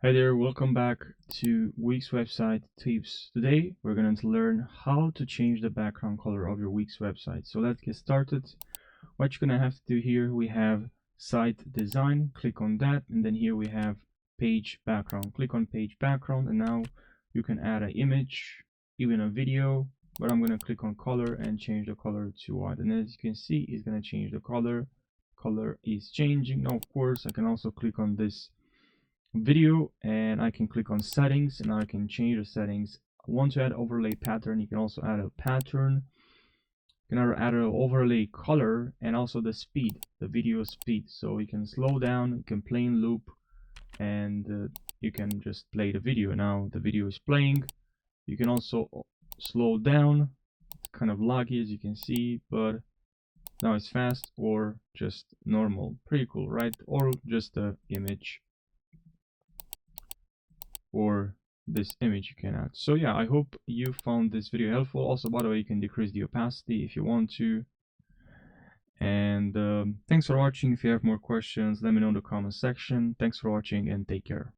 Hi there, welcome back to Wix website tips. Today we're going to learn how to change the background color of your Wix website. So let's get started. What you're going to have to do here, we have site design, click on that, and then here we have page background. Click on page background, and now you can add an image, even a video, but I'm going to click on color and change the color to white. And as you can see, it's going to change the color. Color is changing. Now, of course, I can also click on this video and I can click on settings, and now I can change the settings. I want to add overlay pattern. You can also add a pattern. You can add an overlay color and also the speed, the video speed. So you can slow down, you can play in loop, and you can just play the video. Now the video is playing. You can also slow down. It's kind of laggy as you can see, but now it's fast or just normal. Pretty cool, right? Or just the image, or this image you can add. So yeah, I hope you found this video helpful. Also, by the way, you can decrease the opacity if you want to. And thanks for watching. If you have more questions, let me know in the comment section. Thanks for watching and take care.